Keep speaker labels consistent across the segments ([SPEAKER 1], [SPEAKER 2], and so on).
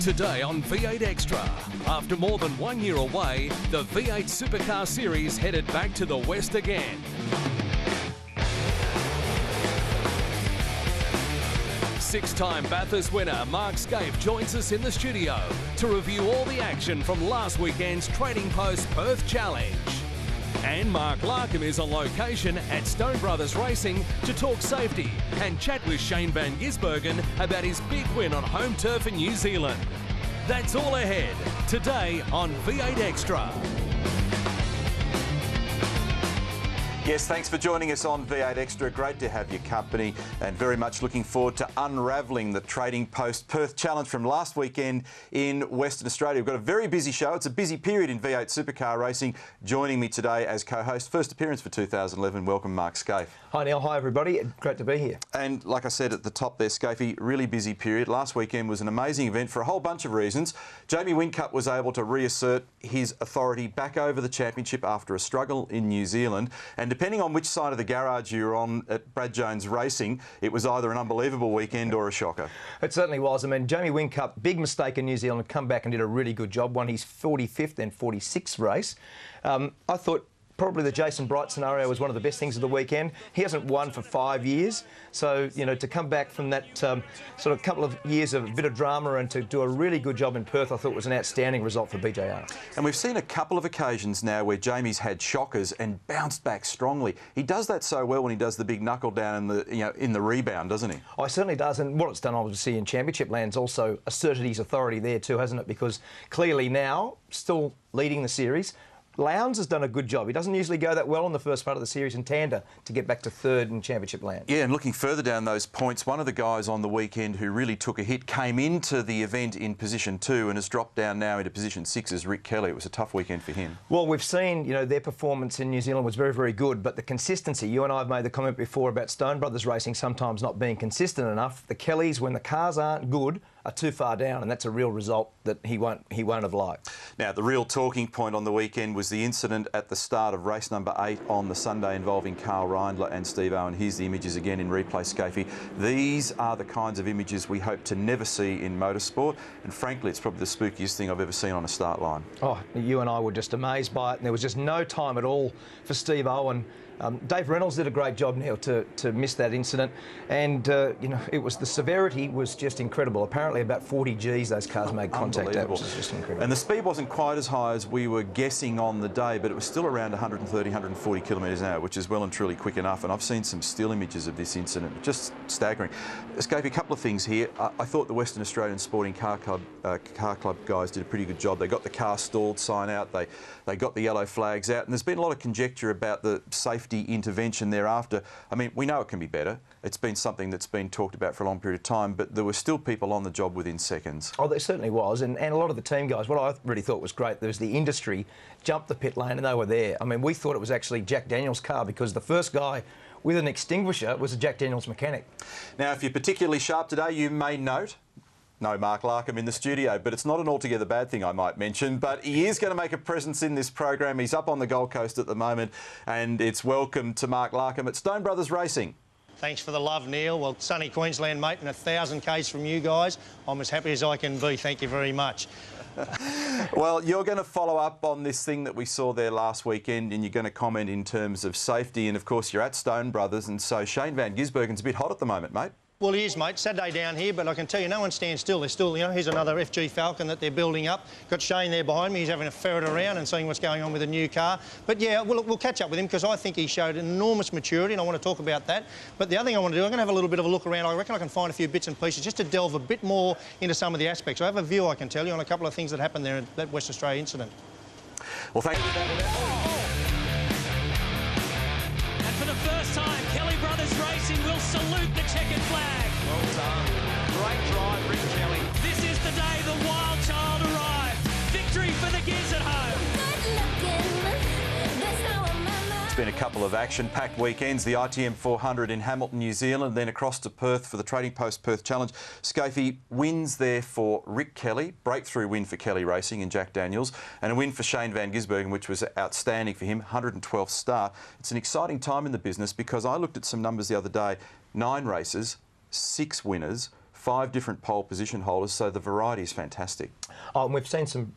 [SPEAKER 1] Today on V8 Extra. After more than 1 year away, the V8 Supercar Series headed back to the West again. Six-time Bathurst winner Mark Scaife joins us in the studio to review all the action from last weekend's Trading Post Perth Challenge. And Mark Larkham is on location at Stone Brothers Racing to talk safety and chat with Shane Van Gisbergen about his big win on home turf in New Zealand. That's all ahead today on V8 Extra.
[SPEAKER 2] Yes, thanks for joining us on V8 Extra. Great to have your company and very much looking forward to unravelling the Trading Post Perth Challenge from last weekend in Western Australia. We've got a very busy show. It's a busy period in V8 Supercar Racing. Joining me today as co-host, first appearance for 2011, welcome Mark Scaife.
[SPEAKER 3] Hi Neil, hi everybody. Great to be here.
[SPEAKER 2] And like I said at the top there, Scaife, really busy period. Last weekend was an amazing event for a whole bunch of reasons. Jamie Whincup was able to reassert his authority back over the championship after a struggle in New Zealand. And depending on which side of the garage you were on at Brad Jones Racing, it was either an unbelievable weekend or a shocker.
[SPEAKER 3] It certainly was. I mean, Jamie Whincup, big mistake in New Zealand, come back and did a really good job, won his 45th and 46th race. I thought probably the Jason Bright scenario was one of the best things of the weekend. He hasn't won for 5 years, so, you know, to come back from that sort of couple of years of a bit of drama and to do a really good job in Perth, I thought was an outstanding result for BJR.
[SPEAKER 2] And we've seen a couple of occasions now where Jamie's had shockers and bounced back strongly. He does that so well when he does the big knuckle down in the, you know, in the rebound, doesn't he?
[SPEAKER 3] Oh, he certainly does, and what it's done obviously in Championship Land's also asserted his authority there too, hasn't it? Because clearly now, still leading the series, Lowndes has done a good job. He doesn't usually go that well in the first part of the series in Tander to get back to third in Championship Land.
[SPEAKER 2] Yeah, and looking further down those points, one of the guys on the weekend who really took a hit came into the event in position 2 and has dropped down now into position 6 is Rick Kelly. It was a tough weekend for him.
[SPEAKER 3] Well, we've seen, you know, their performance in New Zealand was very, very good, but the consistency, you and I have made the comment before about Stone Brothers Racing sometimes not being consistent enough. The Kellys, when the cars aren't good, are too far down, and that's a real result that he won't have liked.
[SPEAKER 2] Now, the real talking point on the weekend was the incident at the start of race number 8 on the Sunday involving Carl Reindler and Steve Owen. Here's the images again in replay, Scaife. These are the kinds of images we hope to never see in motorsport, and frankly, it's probably the spookiest thing I've ever seen on a start line. Oh,
[SPEAKER 3] you and I were just amazed by it, and there was just no time at all for Steve Owen. Dave Reynolds did a great job, Neil, to miss that incident, and you know, it was the severity was just incredible. Apparently, about 40 Gs those cars made contact at, which is just incredible.
[SPEAKER 2] And the speed wasn't quite as high as we were guessing on the day, but it was still around 130, 140 kilometres an hour, which is well and truly quick enough. And I've seen some still images of this incident, just staggering. Scaife, a couple of things here. I thought the Western Australian Sporting Car Club guys did a pretty good job. They got the car stalled sign out. They got the yellow flags out, and there's been a lot of conjecture about the safety intervention thereafter. I mean, we know it can be better. It's been something that's been talked about for a long period of time, but there were still people on the job within seconds.
[SPEAKER 3] Oh, there certainly was, and a lot of the team guys, what I really thought was great, there was the industry jumped the pit lane and they were there. I mean, we thought it was actually Jack Daniels' car because the first guy with an extinguisher was a Jack Daniels mechanic.
[SPEAKER 2] Now, if you're particularly sharp today, you may note no Mark Larkham in the studio, but it's not an altogether bad thing, I might mention. But he is going to make a presence in this program. He's up on the Gold Coast at the moment, and it's welcome to Mark Larkham at Stone Brothers Racing.
[SPEAKER 4] Thanks for the love, Neil. Well, sunny Queensland, mate, and 1,000 Ks from you guys. I'm as happy as I can be. Thank you very much.
[SPEAKER 2] Well, you're going to follow up on this thing that we saw there last weekend, and you're going to comment in terms of safety. And, of course, you're at Stone Brothers, and so Shane Van Gisbergen's a bit hot at the moment, mate.
[SPEAKER 4] Well, he is, mate. Saturday down here, but I can tell you, no one stands still. They're still, you know, here's another FG Falcon that they're building up. Got Shane there behind me. He's having a ferret around and seeing what's going on with the new car. But, yeah, we'll catch up with him because I think he showed enormous maturity, and I want to talk about that. But the other thing I want to do, I'm going to have a little bit of a look around. I reckon I can find a few bits and pieces just to delve a bit more into some of the aspects. I have a view, I can tell you, on a couple of things that happened there at that West Australia incident.
[SPEAKER 2] Well, thank you.
[SPEAKER 5] And for the first time, Kelly Brothers Racing will salute the checkered flag.
[SPEAKER 1] Well done. Great drive, Rick Kelly.
[SPEAKER 5] This is the day the wild child arrived. Victory for the Giz at home.
[SPEAKER 2] It's been a couple of action-packed weekends. The ITM 400 in Hamilton, New Zealand, then across to Perth for the Trading Post Perth Challenge. Scaife, wins there for Rick Kelly, breakthrough win for Kelly Racing and Jack Daniels, and a win for Shane Van Gisbergen, which was outstanding for him, 112th start. It's an exciting time in the business because I looked at some numbers the other day, 9 races, 6 winners, 5 different pole position holders, so the variety is fantastic.
[SPEAKER 3] Oh, and we've seen some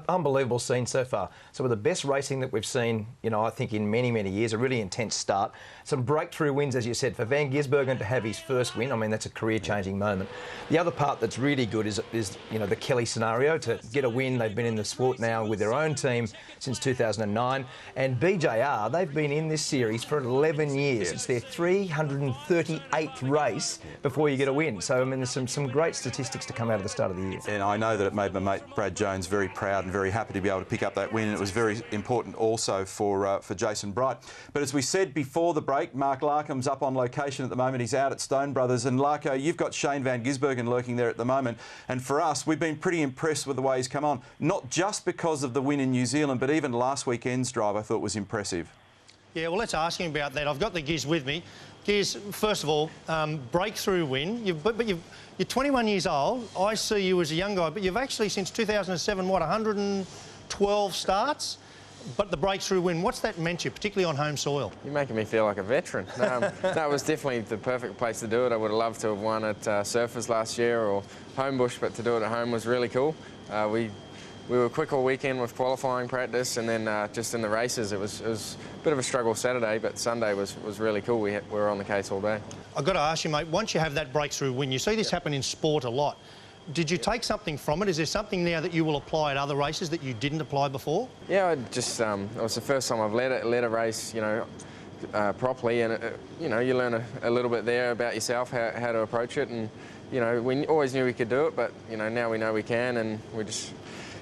[SPEAKER 3] unbelievable scenes so far. So with the best racing that we've seen, you know, I think in many, many years, a really intense start. Some breakthrough wins, as you said, for Van Gisbergen to have his first win. I mean, that's a career-changing moment. The other part that's really good is you know, the Kelly scenario to get a win. They've been in the sport now with their own team since 2009. And BJR, they've been in this series for 11 years. It's their 338th race before you get a win. So, I mean, there's some great statistics to come out of the start of the year.
[SPEAKER 2] And I know that it made my mate Brad Jones very proud and very happy to be able to pick up that win, and it was very important also for Jason Bright. But as we said before the break, Mark Larkham's up on location at the moment. He's out at Stone Brothers, and Larko, you've got Shane Van Gisbergen lurking there at the moment, and for us, we've been pretty impressed with the way he's come on, not just because of the win in New Zealand, but even last weekend's drive I thought was impressive. Yeah,
[SPEAKER 4] well, let's ask him about that. I've got the Giz with me. Giz, first of all, breakthrough win. You're 21 years old. I see you as a young guy, but you've actually, since 2007, what, 112 starts? But the breakthrough win, what's that meant to you, particularly on home soil?
[SPEAKER 6] You're making me feel like a veteran. That was definitely the perfect place to do it. I would have loved to have won at Surfers last year or Homebush, but to do it at home was really cool. We were quick all weekend with qualifying practice, and then just in the races, it was a bit of a struggle Saturday, but Sunday was really cool. We were on the case all day. I've
[SPEAKER 4] got to ask you, mate, once you have that breakthrough win, you see this happen in sport a lot. Did you take something from it? Is there something now that you will apply at other races that you didn't apply before? Yeah, it was the first time I've led a race, you know, properly, and you know, you learn a little bit there about yourself, how to approach it, and you know, we always knew we could do it, but you know, now we know we can, and we just.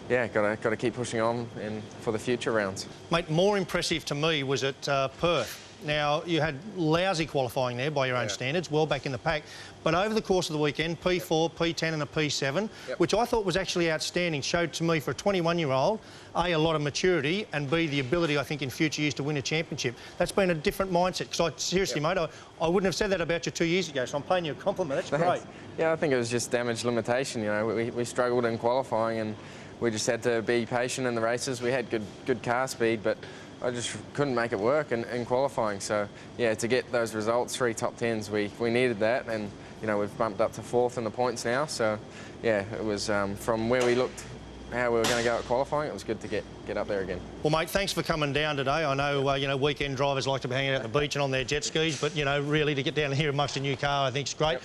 [SPEAKER 4] Yeah, got to keep pushing on and for the future rounds. Mate, more impressive to me was at Perth. Now, you had lousy qualifying there by your own standards, well back in the pack. But over the course of the weekend, P4, P10 and a P7, which I thought was actually outstanding, showed to me for a 21-year-old, A, lot of maturity, and B, the ability, I think, in future years to win a championship. That's been a different mindset, because seriously, mate, I wouldn't have said that about you 2 years ago, so I'm paying you a compliment. That's great. Yeah, I think it was just damage limitation, you know. We struggled in qualifying, and we just had to be patient in the races. We had good car speed, but I just couldn't make it work in qualifying. So, yeah, to get those results, 3 top 10s, we needed that. And, you know, we've bumped up to 4th in the points now. So, yeah, it was from where we looked, how we were going to go at qualifying, it was good to get up there again. Well, mate, thanks for coming down today. I know, you know, weekend drivers like to be hanging out at the beach and on their jet skis, but, you know, really to get down here amongst a new car, I think is great.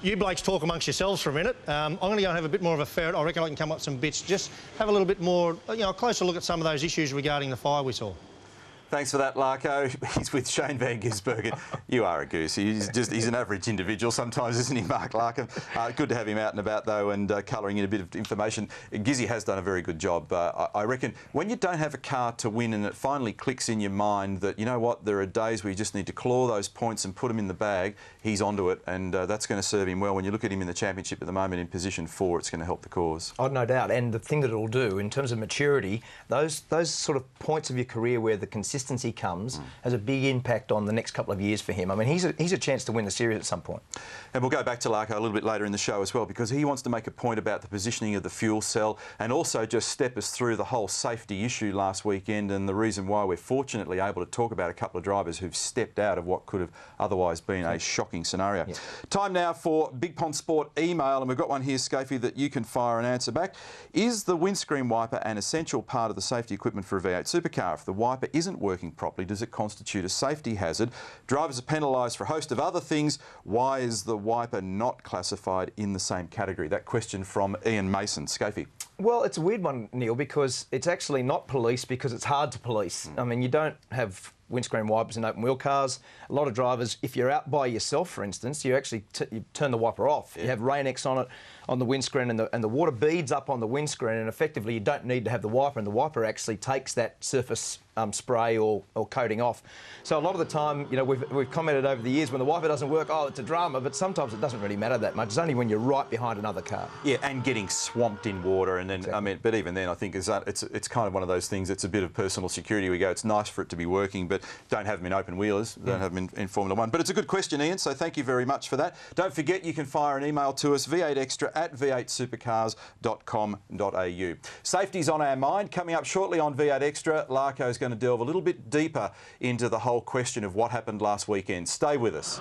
[SPEAKER 4] You blokes talk amongst yourselves for a minute. I'm going to go and have a bit more of a ferret. I reckon I can come up with some bits. Just have a little bit more, you know, a closer look at some of those issues regarding the fire we saw.
[SPEAKER 2] Thanks for that, Larko. He's with Shane Van Gisbergen. You are a goose. He's an average individual sometimes, isn't he, Mark Larkham? Good to have him out and about, though, and colouring in a bit of information. Gizzy has done a very good job. I reckon when you don't have a car to win and it finally clicks in your mind that, you know what, there are days where you just need to claw those points and put them in the bag, he's onto it, and that's going to serve him well. When you look at him in the championship at the moment in position 4, it's going to help the cause.
[SPEAKER 3] Oh, no doubt. And the thing that it'll do, in terms of maturity, those sort of points of your career where the consistency comes has a big impact on the next couple of years for him. I mean, he's a chance to win the series at some point.
[SPEAKER 2] And we'll go back to Larko a little bit later in the show as well, because he wants to make a point about the positioning of the fuel cell and also just step us through the whole safety issue last weekend and the reason why we're fortunately able to talk about a couple of drivers who've stepped out of what could have otherwise been a shocking scenario. Yeah. Time now for Big Pond Sport email, and we've got one here, Scafie, that you can fire and answer back. Is the windscreen wiper an essential part of the safety equipment for a V8 supercar? If the wiper isn't working properly, does it constitute a safety hazard? Drivers are penalised for a host of other things. Why is the wiper not classified in the same category? That question from Ian Mason. Scafie.
[SPEAKER 3] Well, it's a weird one, Neil, because it's actually not police because it's hard to police. I mean, you don't have windscreen wipers in open wheel cars. A lot of drivers, if you're out by yourself, for instance, you actually you turn the wiper off. Yeah. You have Rain-X on it, on the windscreen, and the water beads up on the windscreen, and effectively you don't need to have the wiper, and the wiper actually takes that surface spray or coating off. So a lot of the time, you know, we've commented over the years when the wiper doesn't work, oh, it's a drama, but sometimes it doesn't really matter that much. It's only when you're right behind another car.
[SPEAKER 2] Yeah, and getting swamped in water, and then
[SPEAKER 3] exactly.
[SPEAKER 2] I mean, but even then, I think it's kind of one of those things. It's a bit of personal security. We go, it's nice for it to be working, but don't have them in open wheelers, don't have them in Formula 1. But it's a good question, Ian, so thank you very much for that. Don't forget, you can fire an email to us, v8extra@v8supercars.com.au. Safety's on our mind. Coming up shortly on V8 Extra, Larko's going to delve a little bit deeper into the whole question of what happened last weekend. Stay with us.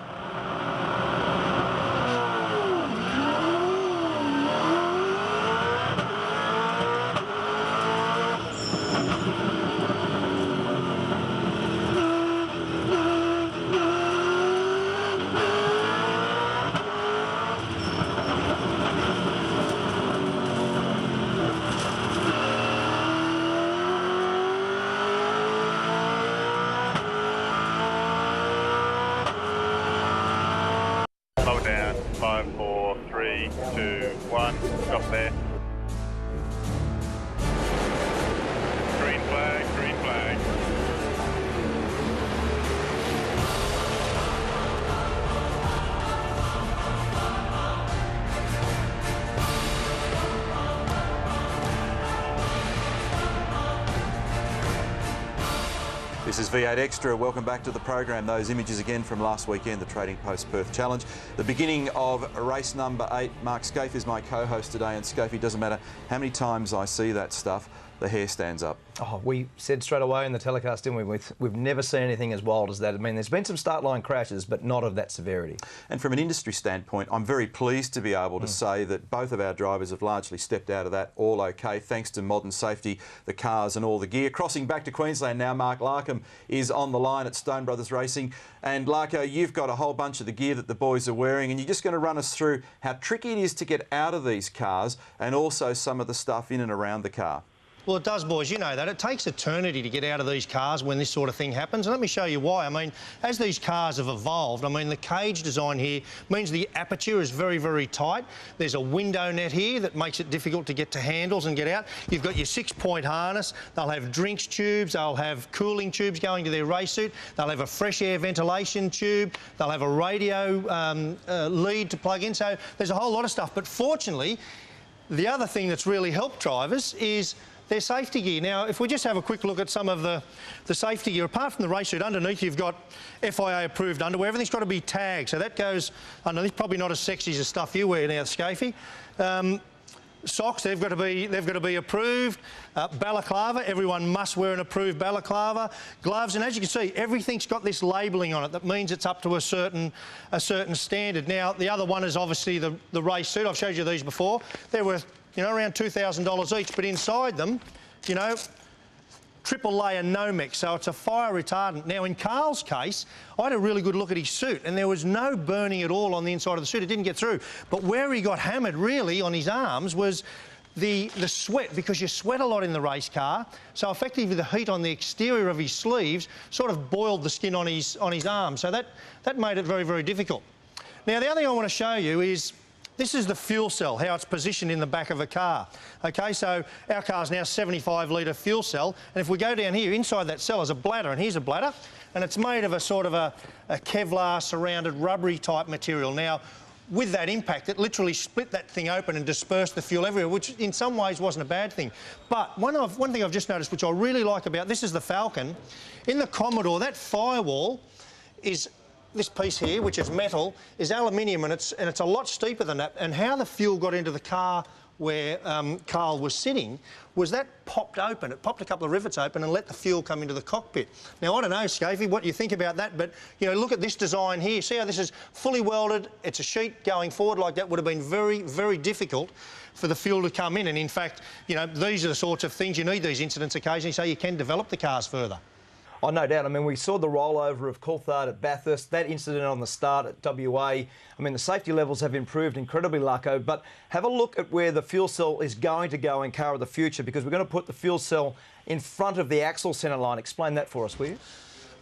[SPEAKER 7] there. Green flag, green flag.
[SPEAKER 2] This is V8 Extra. Welcome back to the program. Those images again from last weekend, the Trading Post Perth Challenge. The beginning of race number 8. Mark Scaife is my co-host today, and Scaife, doesn't matter how many times I see that stuff, the hair stands up.
[SPEAKER 3] Oh, we said straight away in the telecast, didn't we? We've never seen anything as wild as that. I mean, there's been some start line crashes, but not of that severity.
[SPEAKER 2] And from an industry standpoint, I'm very pleased to be able to say that both of our drivers have largely stepped out of that all okay, thanks to modern safety, the cars and all the gear. Crossing back to Queensland now, Mark Larkham is on the line at Stone Brothers Racing. And Larko, you've got a whole bunch of the gear that the boys are wearing, and you're just going to run us through how tricky it is to get out of these cars and also some of the stuff in and around the car.
[SPEAKER 4] Well, it does, boys. You know that. It takes eternity to get out of these cars when this sort of thing happens. And let me show you why. I mean, as these cars have evolved, I mean, the cage design here means the aperture is very, very tight. There's a window net here that makes it difficult to get to handles and get out. You've got your 6-point harness. They'll have drinks tubes. They'll have cooling tubes going to their race suit. They'll have a fresh air ventilation tube. They'll have a radio lead to plug in. So there's a whole lot of stuff. But fortunately, the other thing that's really helped drivers is their safety gear. Now, if we just have a quick look at some of the safety gear, apart from the race suit, underneath you've got FIA-approved underwear. Everything's got to be tagged, so that goes underneath. Probably not as sexy as the stuff you wear now, Scaife. Socks, they've got to be approved. Balaclava, everyone must wear an approved balaclava. Gloves, and as you can see, everything's got this labelling on it. That means it's up to a certain standard. Now, the other one is obviously the race suit. I've showed you these before. They're worth, you know, around $2,000 each, but inside them, you know, triple layer Nomex, so it's a fire retardant. Now, in Carl's case, I had a really good look at his suit, and there was no burning at all on the inside of the suit. It didn't get through. But where he got hammered, really, on his arms was the sweat, because you sweat a lot in the race car. So effectively, the heat on the exterior of his sleeves sort of boiled the skin on his arms. So that made it very, very difficult. Now, the other thing I want to show you is this is the fuel cell, how it's positioned in the back of a car. OK, so our car's now 75-litre fuel cell, and if we go down here, inside that cell is a bladder, and here's a bladder, and it's made of a sort of a Kevlar-surrounded rubbery type material. Now, with that impact, it literally split that thing open and dispersed the fuel everywhere, which in some ways wasn't a bad thing. But one thing I've just noticed, which I really like about this, is the Falcon. In the Commodore, that firewall is this piece here, which is metal, is aluminium, and it's a lot steeper than that. And how the fuel got into the car where Carl was sitting was that popped open. It popped a couple of rivets open and let the fuel come into the cockpit. Now, I don't know, Scaife, what you think about that, but, you know, look at this design here. See how this is fully welded? It's a sheet going forward like that. Would have been very, very difficult for the fuel to come in. And, in fact, you know, these are the sorts of things you need these incidents occasionally so you can develop the cars further.
[SPEAKER 3] Oh, no doubt. I mean, we saw the rollover of Coulthard at Bathurst, that incident on the start at WA. I mean, the safety levels have improved incredibly, Larko, but have a look at where the fuel cell is going to go in Car of the Future, because we're going to put the fuel cell in front of the axle centre line. Explain that for us, will you?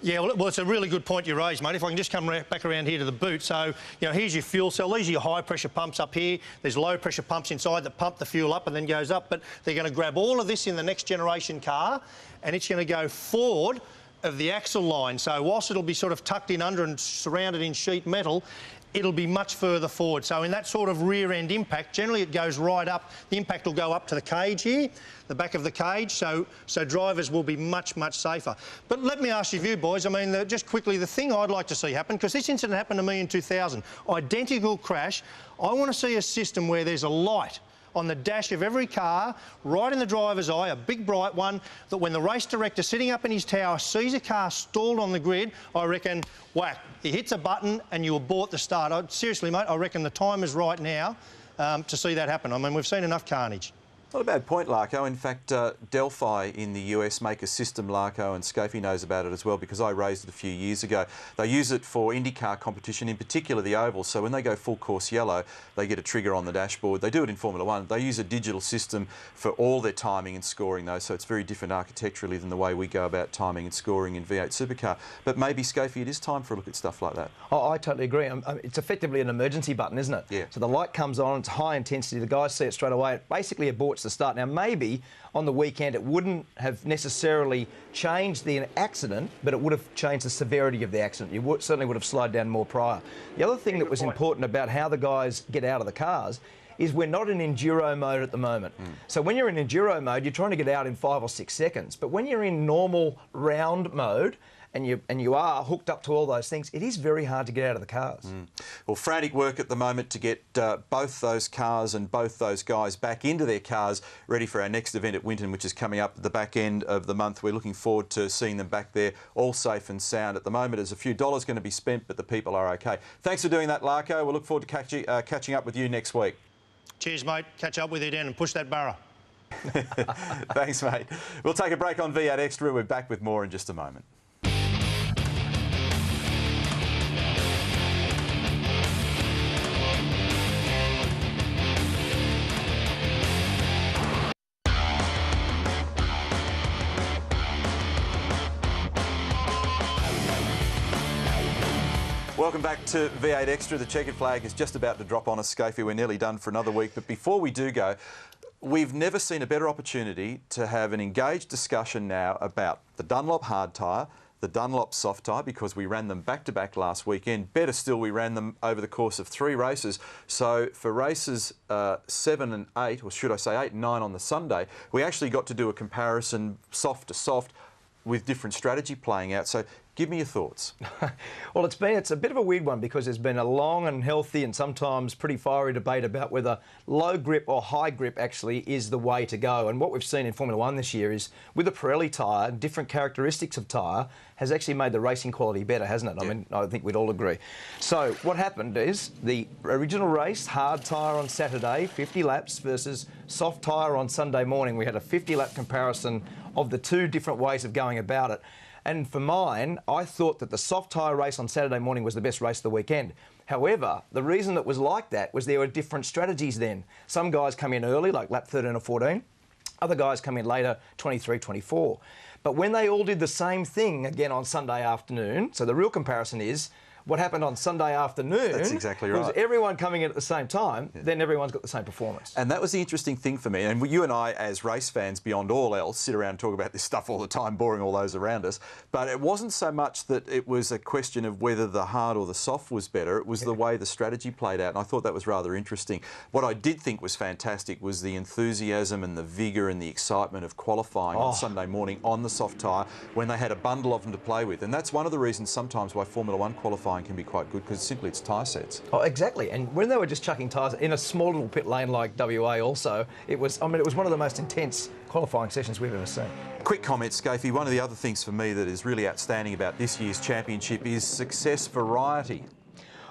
[SPEAKER 4] Yeah, well, it's a really good point you raised, mate. If I can just come back around here to the boot. So, you know, here's your fuel cell. These are your high-pressure pumps up here. There's low-pressure pumps inside that pump the fuel up and then goes up. But they're going to grab all of this in the next generation car, and it's going to go forward of the axle line. So whilst it'll be sort of tucked in under and surrounded in sheet metal, it'll be much further forward. So in that sort of rear end impact, generally it goes right up. The impact will go up to the cage here, the back of the cage, so drivers will be much, much safer. But let me ask you, boys, I mean, just quickly, the thing I'd like to see happen, because this incident happened to me in 2000, identical crash. I want to see a system where there's a light on the dash of every car, right in the driver's eye, a big bright one, that when the race director sitting up in his tower sees a car stalled on the grid, I reckon, whack, he hits a button and you abort the start. Seriously, mate, I reckon the time is right now to see that happen. I mean, we've seen enough carnage.
[SPEAKER 2] Not a bad point, Larko. In fact, Delphi in the US make a system, Larko, and Scafey knows about it as well because I raised it a few years ago. They use it for IndyCar competition, in particular the ovals. So when they go full course yellow, they get a trigger on the dashboard. They do it in Formula One. They use a digital system for all their timing and scoring, though, so it's very different architecturally than the way we go about timing and scoring in V8 Supercar. But maybe, Scafey, it is time for a look at stuff like that.
[SPEAKER 3] Oh, I totally agree. It's effectively an emergency button, isn't it?
[SPEAKER 2] Yeah.
[SPEAKER 3] So the light comes on, it's high intensity, the guys see it straight away. It basically aborts the start. Now, maybe on the weekend it wouldn't have necessarily changed the accident, but it would have changed the severity of the accident. You certainly would have slowed down more prior. The other thing that was important about how the guys get out of the cars is we're not in enduro mode at the moment. So when you're in enduro mode, you're trying to get out in 5 or 6 seconds. But when you're in normal round mode, and you are hooked up to all those things, it is very hard to get out of the cars.
[SPEAKER 2] Well, frantic work at the moment to get both those cars and both those guys back into their cars, ready for our next event at Winton, which is coming up at the back end of the month. We're looking forward to seeing them back there, all safe and sound. At the moment, there's a few dollars going to be spent, but the people are okay. Thanks for doing that, Larko. We'll look forward to catching up with you next week.
[SPEAKER 4] Cheers, mate. Catch up with you then and push that barra.
[SPEAKER 2] Thanks, mate. We'll take a break on V8 Extra. We're back with more in just a moment. Welcome back to V8 Extra. The checkered flag is just about to drop on us, Scafey. We're nearly done for another week. But before we do go, we've never seen a better opportunity to have an engaged discussion now about the Dunlop hard tyre, the Dunlop soft tyre, because we ran them back-to-back last weekend. Better still, we ran them over the course of 3 races. So for races 7 and 8, or should I say 8 and 9 on the Sunday, we actually got to do a comparison soft to soft with different strategy playing out. So give me your thoughts.
[SPEAKER 3] Well, it's a bit of a weird one because there's been a long and healthy and sometimes pretty fiery debate about whether low grip or high grip actually is the way to go. And what we've seen in Formula One this year is with the Pirelli tyre, different characteristics of tyre has actually made the racing quality better, hasn't it? Yeah. I mean, I think we'd all agree. So what happened is the original race, hard tyre on Saturday, 50 laps versus soft tyre on Sunday morning. We had a 50-lap comparison of the 2 different ways of going about it. And for mine, I thought that the soft tyre race on Saturday morning was the best race of the weekend. However, the reason it was like that was there were different strategies then. Some guys come in early, like lap 13 or 14. Other guys come in later, 23, 24. But when they all did the same thing again on Sunday afternoon, so the real comparison is what happened on Sunday afternoon.
[SPEAKER 2] That's exactly right.
[SPEAKER 3] Was everyone coming in at the same time, then everyone's got the same performance.
[SPEAKER 2] And that was the interesting thing for me. And you and I, as race fans, beyond all else, sit around and talk about this stuff all the time, boring all those around us. But it wasn't so much that it was a question of whether the hard or the soft was better. It was the way the strategy played out. And I thought that was rather interesting. What I did think was fantastic was the enthusiasm and the vigour and the excitement of qualifying on Sunday morning on the soft tyre when they had a bundle of them to play with. And that's one of the reasons sometimes why Formula One qualifying can be quite good, because simply it's tyre sets.
[SPEAKER 3] Oh, exactly. And when they were just chucking tyres in a small little pit lane like WA also, it was one of the most intense qualifying sessions we've ever seen.
[SPEAKER 2] Quick comment, Scafey. One of the other things for me that is really outstanding about this year's championship is success variety.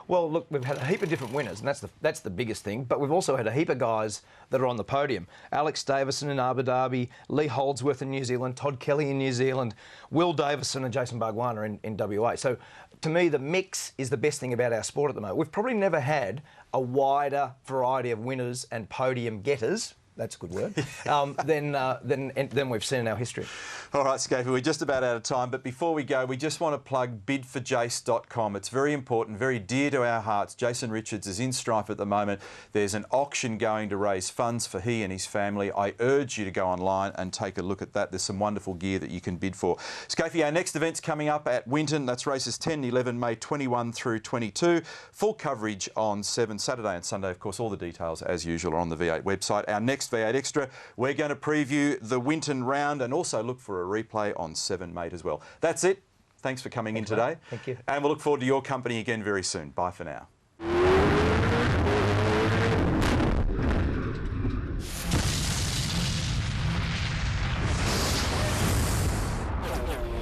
[SPEAKER 3] Well, look, we've had a heap of different winners, and that's the biggest thing. But we've also had a heap of guys that are on the podium. Alex Davison in Abu Dhabi, Lee Holdsworth in New Zealand, Todd Kelly in New Zealand, Will Davison and Jason Bargwanna in WA. So, to me, the mix is the best thing about our sport at the moment. We've probably never had a wider variety of winners and podium getters. That's a good word. Than we've seen in our history.
[SPEAKER 2] All right, Scafey, we're just about out of time. But before we go, we just want to plug bidforjace.com. It's very important, very dear to our hearts. Jason Richards is in strife at the moment. There's an auction going to raise funds for he and his family. I urge you to go online and take a look at that. There's some wonderful gear that you can bid for. Scafey, our next event's coming up at Winton. That's races 10 and 11, May 21 through 22. Full coverage on Saturday and Sunday. Of course, all the details, as usual, are on the V8 website. Our next V8 Extra, we're going to preview the Winton round and also look for a replay on 7 Mate as well. That's it. Thanks for coming in today.
[SPEAKER 3] Thank you.
[SPEAKER 2] And we'll look forward to your company again very soon. Bye for now.